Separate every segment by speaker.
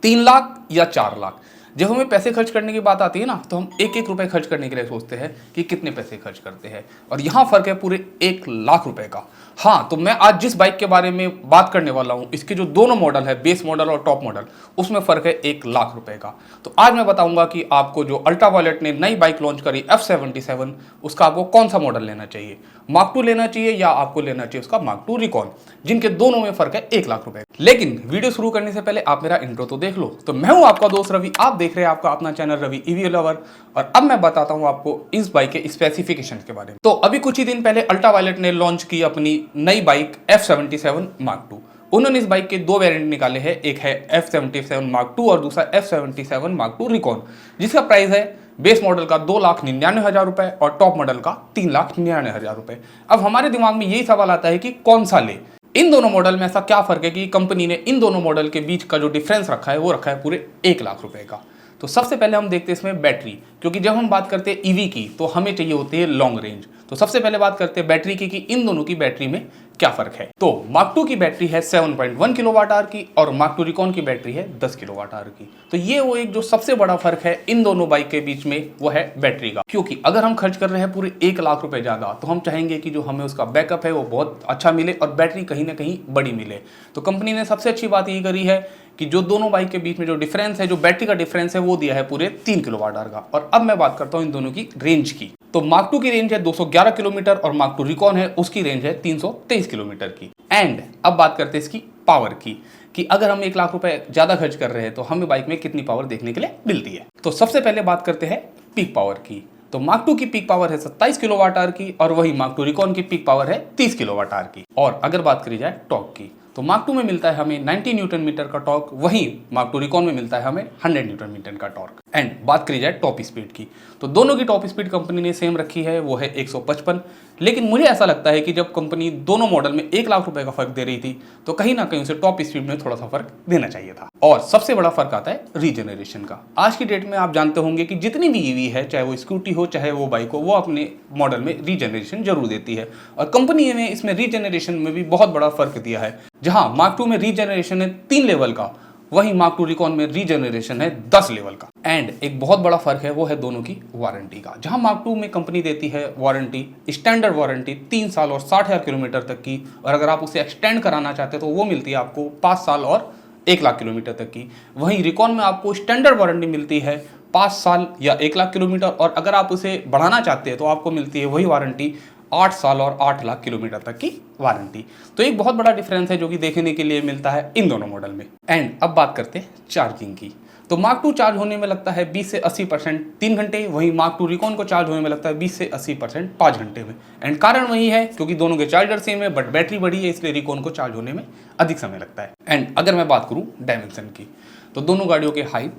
Speaker 1: 3 लाख या 4 लाख। जब हमें पैसे खर्च करने की बात आती है ना, तो हम एक एक रुपए खर्च करने के लिए सोचते हैं कि कितने पैसे खर्च करते हैं, और यहाँ फर्क है पूरे 1 लाख रुपए का। हाँ, तो मैं आज जिस बाइक के बारे में बात करने वाला हूँ, इसके जो दोनों मॉडल है, बेस मॉडल और टॉप मॉडल, उसमें फर्क है 1 लाख रुपए का। तो आज मैं बताऊंगा कि आपको जो अल्ट्रावायलेट ने नई बाइक लॉन्च करी F77, उसका आपको कौन सा मॉडल लेना चाहिए, मार्क 2 लेना चाहिए या आपको लेना चाहिए उसका मार्क 2 रिकॉन, जिनके दोनों में फर्क है 1 लाख रुपए। लेकिन वीडियो शुरू करने से पहले आप मेरा इंट्रो तो देख लो। तो मैं हूं आपका दोस्त रवि, आप देख रहे हैं आपका अपना चैनल रवि ईवी लवर, और अब मैं बताता हूं आपको इस बाइक के स्पेसिफिकेशन के बारे में। तो अभी कुछ ही दिन पहले अल्ट्रावायलेट ने लॉन्च की अपनी नई बाइक F77 मार्क 2। उन्होंने इस बाइक के दो वेरिएंट निकाले हैं, एक है F77 मार्क 2 और दूसरा F77 मार्क 2 रिकॉन, जिसका प्राइस है बेस मॉडल का 2,99,000 रुपए और टॉप मॉडल का 3,99,000 रुपए। अब हमारे दिमाग में यही सवाल आता है कि कौन सा ले। इन दोनों मॉडल में ऐसा क्या फर्क है कि कंपनी ने इन दोनों मॉडल के बीच का जो डिफरेंस रखा है वो रखा है पूरे 1 लाख रुपए का। तो सबसे पहले हम देखते हैं इसमें बैटरी, क्योंकि जब हम बात करते हैं ईवी की तो हमें चाहिए होती है लॉन्ग रेंज। तो सबसे पहले बात करते हैं बैटरी की कि इन दोनों की बैटरी में क्या फर्क है। तो मार्क 2 की बैटरी है 7.1 किलोवाट आवर की और मार्क 2 रिकॉन की बैटरी है 10 किलोवाट आवर की। तो ये वो एक जो सबसे बड़ा फर्क है इन दोनों बाइक के बीच में, वो है बैटरी का। क्योंकि अगर हम खर्च कर रहे हैं पूरे 1 लाख रुपए ज्यादा, तो हम चाहेंगे कि जो हमें उसका बैकअप है वो बहुत अच्छा मिले और बैटरी कहीं ना कहीं बड़ी मिले। तो कंपनी ने सबसे अच्छी बात ये करी है कि जो दोनों बाइक के बीच में जो डिफरेंस है, जो बैटरी का डिफरेंस है, वो दिया है पूरे 3 किलोवाट आवर का। और अब मैं बात करता हूं इन दोनों की रेंज की। तो मार्क 2 की रेंज है 211 किलोमीटर और मार्क 2 रिकॉन है उसकी रेंज है 323 किलोमीटर की। एंड अब बात करते हैं इसकी पावर की, कि अगर हम 1 लाख रुपए ज्यादा खर्च कर रहे हैं तो हमें बाइक में कितनी पावर देखने के लिए मिलती है। तो सबसे पहले बात करते हैं पीक पावर की। तो मार्क 2 की पीक पावर है 27 किलोवाट आवर की और वही मार्क 2 रिकॉन की पीक पावर है 30 किलोवाट आवर की। और अगर बात करी जाए टॉर्क की, तो मार्क 2 में मिलता है हमें 90 न्यूटन मीटर का टॉर्क, वहीं मार्क 2 रिकॉन में मिलता है हमें 100 न्यूटन मीटर का टॉर्क। एंड बात करी जाए टॉप स्पीड की, तो दोनों की टॉप स्पीड कंपनी ने सेम रखी है, वो है 155। लेकिन मुझे ऐसा लगता है कि जब कंपनी दोनों मॉडल में 1 लाख रुपए का फर्क दे रही थी, तो कहीं ना कहीं उसे टॉप स्पीड में थोड़ा सा फर्क देना चाहिए था। और सबसे बड़ा फर्क आता है रीजनरेशन का। आज की डेट में आप जानते होंगे कि जितनी भी ईवी है, चाहे वो स्कूटी हो चाहे वो बाइक हो, वो अपने मॉडल में रीजनरेशन जरूर देती है। और कंपनी ने इसमें रीजनरेशन में भी बहुत बड़ा फर्क दिया है। जहां मार्क 2 में रीजनरेशन है 3 लेवल का, वहीं मार्क 2 रिकॉन में रीजनरेशन है 10 लेवल का। एंड एक बहुत बड़ा फर्क है वो है दोनों की वारंटी का। जहां मार्क 2 में कंपनी देती है वारंटी, स्टैंडर्ड वारंटी 3 साल और 60,000 किलोमीटर तक की, और अगर आप उसे एक्सटेंड कराना चाहते हैं तो वो मिलती है आपको 5 साल और 1 लाख किलोमीटर तक की। वहीं रिकॉन में आपको स्टैंडर्ड वारंटी मिलती है 5 साल या 1 लाख किलोमीटर, और अगर आप उसे बढ़ाना चाहते हैं तो आपको मिलती है वही वारंटी 8 साल और 8 लाख किलोमीटर तक की वारंटी। तो एक बहुत बड़ा डिफरेंस है जो कि देखने के लिए मिलता है इन दोनों मॉडल में। एंड अब बात करते हैं चार्जिंग की। तो मार्क 2 चार्ज होने में लगता है 20 से 80% 3 घंटे, वहीं मार्क 2 रिकॉन को चार्ज होने में लगता है 20 से 80% 5 घंटे में। एंड कारण वही है क्योंकि दोनों के चार्जर सेम है, बट बैटरी बड़ी है, इसलिए रिकॉन को चार्ज होने में अधिक समय लगता है। एंड अगर मैं बात करूं डायमेंशन की, तो दोनों गाड़ियों के हाइट,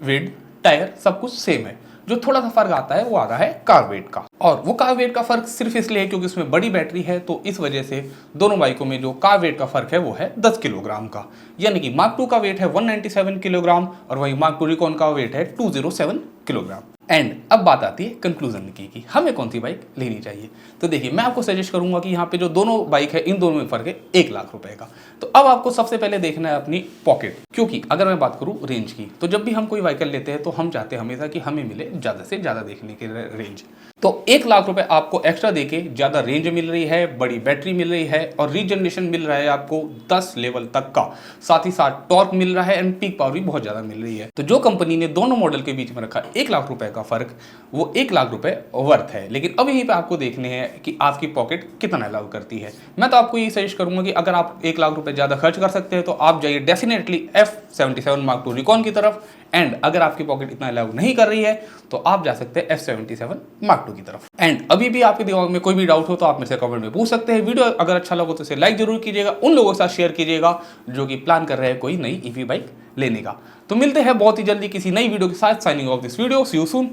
Speaker 1: विड्थ, टायर सब कुछ सेम है। जो थोड़ा सा फर्क आता है वो आता है कार वेट का, और वो कार वेट का फर्क सिर्फ इसलिए है क्योंकि उसमें बड़ी बैटरी है, तो इस वजह से दोनों बाइकों में जो कार वेट का फर्क है वो है 10 किलोग्राम का। यानी कि मार्क 2 का वेट है 197 किलोग्राम और वही मार्क 2 रिकॉन का वेट है 207 किलोग्राम। एंड अब बात आती है कंक्लूजन की कि हमें कौन सी बाइक लेनी चाहिए। तो देखिए, मैं आपको सजेस्ट करूंगा कि यहाँ पे जो दोनों बाइक है इन दोनों में फर्क है 1 लाख रुपए का। तो अब आपको सबसे पहले देखना है अपनी पॉकेट, क्योंकि अगर मैं बात करूं रेंज की, तो जब भी हम कोई व्हीकल लेते हैं तो हम चाहते हैं हमेशा कि हमें मिले ज्यादा से ज्यादा देखने के रेंज। तो 1 लाख रुपए आपको एक्स्ट्रा देके ज्यादा रेंज मिल रही है, बड़ी बैटरी मिल रही है और रीजनरेशन मिल रहा है आपको 10 लेवल तक का, साथ ही साथ टॉर्क मिल रहा है एंड पीक पावर भी बहुत ज्यादा मिल रही है। तो जो कंपनी ने दोनों मॉडल के बीच में रखा 1 लाख रुपए का फर्क, वो 1 लाख रुपए वर्थ है। लेकिन अब यहीं पे आपको देखने हैं कि आपकी पॉकेट कितना अलाउ करती है। मैं तो आपको ये सजेस्ट करूंगा कि अगर आप 1 लाख रुपए ज्यादा खर्च कर सकते हैं तो आप जाइए डेफिनेटली F77 मार्क 2 रिकॉन की तरफ। एंड अगर आपकी पॉकेट इतना अलाउ नहीं कर रही है तो आप जा सकते हैं F77 मार्क 2 की तरफ। एंड अभी भी आपके दिमाग में कोई भी डाउट हो तो आप मेरे से कमेंट में पूछ सकते हैं। वीडियो अगर अच्छा लगा तो इसे लाइक जरूर कीजिएगा, उन लोगों के साथ शेयर कीजिएगा जो कि प्लान कर रहे हैं कोई नई ईवी बाइक लेने का। तो मिलते हैं बहुत ही जल्दी किसी नई वीडियो के साथ। Signing off this video, see you soon.